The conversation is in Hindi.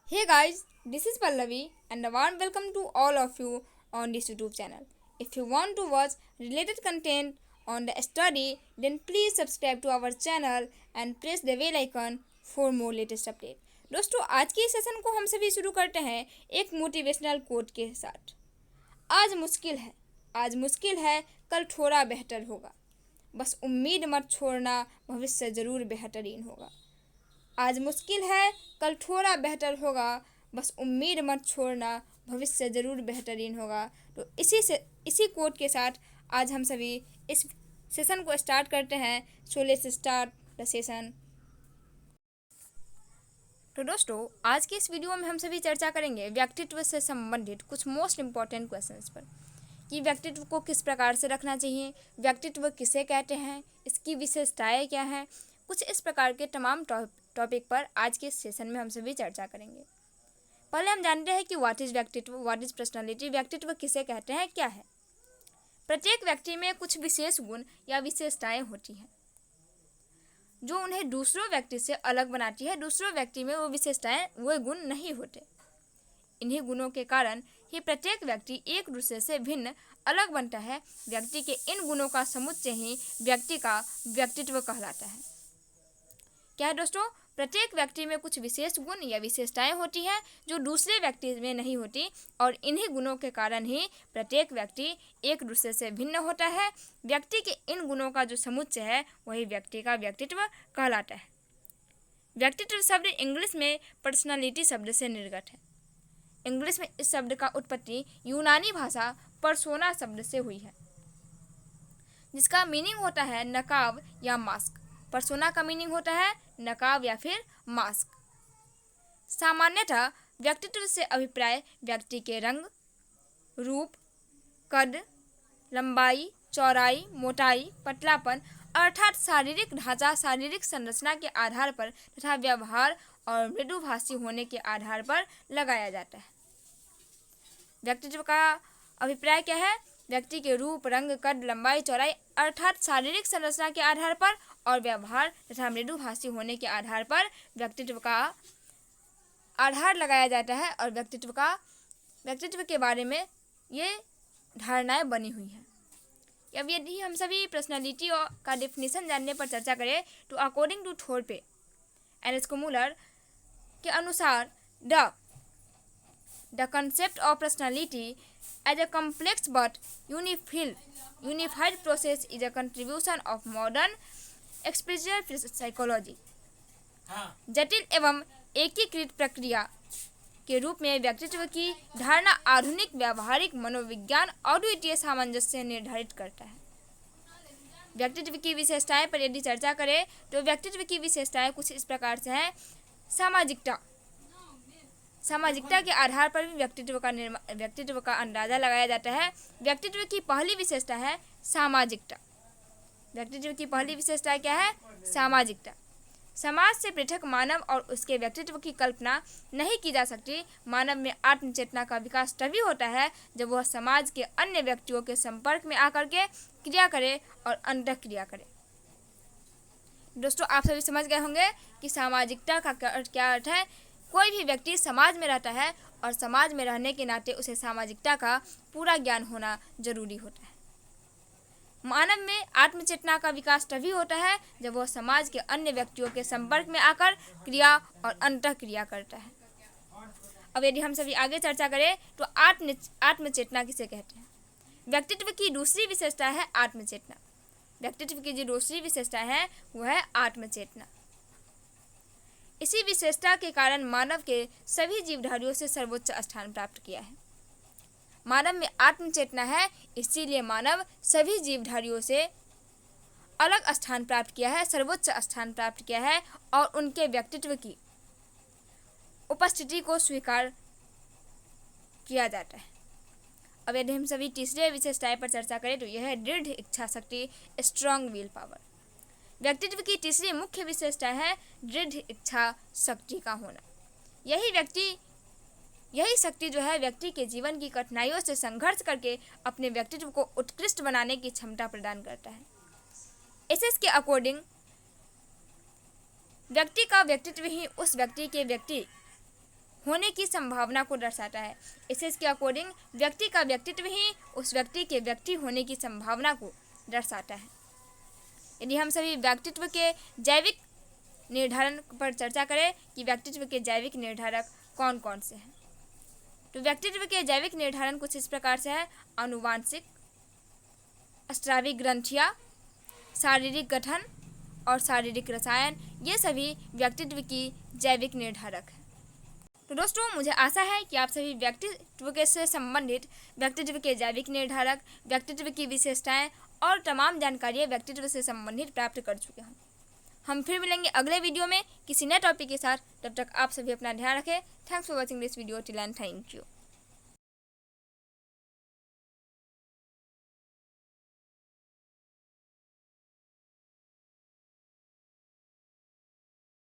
Hey guys, this is Pallavi and a warm welcome to all of you on this YouTube channel. If you want to watch related content on the study, then please subscribe to our channel and press the bell icon for more latest update. दोस्तों आज के सेशन को हम सभी शुरू करते हैं एक मोटिवेशनल कोट के साथ। आज मुश्किल है कल थोड़ा बेहतर होगा, बस उम्मीद मत छोड़ना, भविष्य ज़रूर बेहतरीन होगा। आज मुश्किल है कल थोड़ा बेहतर होगा, बस उम्मीद मत छोड़ना, भविष्य ज़रूर बेहतरीन होगा। तो इसी कोट के साथ आज हम सभी इस सेशन को स्टार्ट करते हैं। So let's start the session. तो दोस्तों आज के इस वीडियो में हम सभी चर्चा करेंगे व्यक्तित्व से संबंधित कुछ मोस्ट इम्पॉर्टेंट क्वेश्चंस पर कि व्यक्तित्व को किस प्रकार से रखना चाहिए, व्यक्तित्व किसे कहते हैं, इसकी विशेषताएं क्या हैं। कुछ इस प्रकार के तमाम टॉपिक पर आज के सेशन में हम सभी चर्चा करेंगे। पहले हम जानते हैं कि व्हाट इज़ व्यक्तित्व, व्हाट इज़ पर्सनालिटी। व्यक्तित्व किसे कहते हैं, क्या है। प्रत्येक व्यक्ति में कुछ विशेष गुण या विशेषताएं होती हैं जो उन्हें दूसरों व्यक्ति से अलग बनाती है। दूसरों व्यक्ति में वो विशेषताएं, वो गुण नहीं होते। इन्हीं गुणों के कारण ही प्रत्येक व्यक्ति एक दूसरे से भिन्न अलग बनता है। व्यक्ति के इन गुणों का समुच्चय ही व्यक्ति का व्यक्तित्व कहलाता है। क्या है दोस्तों, प्रत्येक व्यक्ति में कुछ विशेष गुण या विशेषताएं होती हैं जो दूसरे व्यक्ति में नहीं होती, और इन्हीं गुणों के कारण ही प्रत्येक व्यक्ति एक दूसरे से भिन्न होता है। व्यक्ति के इन गुणों का जो समुच्चय है वही व्यक्ति का व्यक्तित्व कहलाता है। व्यक्तित्व शब्द इंग्लिश में पर्सनालिटी शब्द से निर्गत है। इंग्लिश में इस शब्द का उत्पत्ति यूनानी भाषा पर्सोना शब्द से हुई है, जिसका मीनिंग होता है नकाब या मास्क। पर्सोना का मीनिंग होता है नकाब या फिर मास्क। सामान्यतः व्यक्तित्व से अभिप्राय व्यक्ति के रंग, रूप, कद, लंबाई, चौड़ाई, मोटाई, पतलापन अर्थात शारीरिक ढांचा, शारीरिक संरचना के आधार पर तथा व्यवहार और मृदुभाषी होने के आधार पर लगाया जाता है। व्यक्तित्व का अभिप्राय क्या है? व्यक्ति के रूप, रंग, कद, लंबाई, चौड़ाई अर्थात शारीरिक संरचना के आधार पर और व्यवहार तथा मृदुभाषी होने के आधार पर व्यक्तित्व का आधार लगाया जाता है। और व्यक्तित्व के बारे में ये धारणाएं बनी हुई हैं। अब यदि हम सभी पर्सनालिटी का डेफिनेशन जानने पर चर्चा करें तो अकॉर्डिंग टू थोरपे एंड स्कोमुलर के अनुसार The concept of personality as a complex but unified process is a contribution of modern experiential psychology। जटिल एवं एकीकृत प्रक्रिया के रूप में व्यक्तित्व की धारणा आधुनिक व्यावहारिक मनोविज्ञान अद्वितीय सामंजस्य निर्धारित करता है। व्यक्तित्व की विशेषताएं पर यदि चर्चा करें तो व्यक्तित्व की विशेषताएं कुछ इस प्रकार से हैं। सामाजिकता के आधार पर भी व्यक्तित्व का अंदाजा लगाया जाता है। व्यक्तित्व की पहली विशेषता है सामाजिकता। व्यक्तित्व की पहली विशेषता क्या है? सामाजिकता। समाज से पृथक मानव और उसके व्यक्तित्व की कल्पना नहीं की जा सकती। मानव में आत्मचेतना का विकास तभी होता है जब वह समाज के अन्य व्यक्तियों के संपर्क में आकर के क्रिया करे और अंतःक्रिया करे। दोस्तों आप सभी समझ गए होंगे कि सामाजिकता का क्या अर्थ है। कोई भी व्यक्ति समाज में रहता है और समाज में रहने के नाते उसे सामाजिकता का पूरा ज्ञान होना जरूरी होता है। मानव में आत्मचेतना का विकास तभी होता है जब वह समाज के अन्य व्यक्तियों के संपर्क में आकर क्रिया और अंतःक्रिया करता है। अब यदि हम सभी आगे चर्चा करें तो आत्मचेतना किसे कहते हैं? व्यक्तित्व की दूसरी विशेषता है आत्मचेतना। व्यक्तित्व की जो दूसरी विशेषता है वह है आत्मचेतना। इसी विशेषता के कारण मानव के सभी जीवधारियों से सर्वोच्च स्थान प्राप्त किया है। मानव में आत्मचेतना है, इसीलिए मानव सभी जीवधारियों से अलग स्थान प्राप्त किया है, सर्वोच्च स्थान प्राप्त किया है और उनके व्यक्तित्व की उपस्थिति को स्वीकार किया जाता है। अब यदि हम सभी तीसरे विशेषताएं पर चर्चा करें तो यह है दृढ़ इच्छा शक्ति, स्ट्रॉन्ग विल पावर। व्यक्तित्व की तीसरी मुख्य विशेषता है दृढ़ इच्छा शक्ति का होना। यही शक्ति जो है व्यक्ति के जीवन की कठिनाइयों से संघर्ष करके अपने व्यक्तित्व को उत्कृष्ट बनाने की क्षमता प्रदान करता है। एसएस के अकॉर्डिंग व्यक्ति का व्यक्तित्व ही उस व्यक्ति के व्यक्ति होने की संभावना को दर्शाता है। इसके अकॉर्डिंग व्यक्ति का व्यक्तित्व ही उस व्यक्ति के व्यक्ति होने की संभावना को दर्शाता है। यदि हम सभी व्यक्तित्व के जैविक निर्धारण पर चर्चा करें कि व्यक्तित्व के जैविक निर्धारक कौन कौन से हैं, तो व्यक्तित्व के जैविक निर्धारण कुछ इस प्रकार से है। आनुवांशिक, स्रावी ग्रंथियाँ, शारीरिक गठन और शारीरिक रसायन, ये सभी व्यक्तित्व की जैविक निर्धारक हैं। तो दोस्तों, मुझे आशा है कि आप सभी व्यक्तित्व के से संबंधित व्यक्तित्व के जैविक निर्धारक, व्यक्तित्व की विशेषताएं और तमाम जानकारियाँ व्यक्तित्व से संबंधित प्राप्त कर चुके हैं। हम फिर मिलेंगे अगले वीडियो में किसी नए टॉपिक के साथ। तब तक आप सभी अपना ध्यान रखें। Thanks for watching this video till and thank you.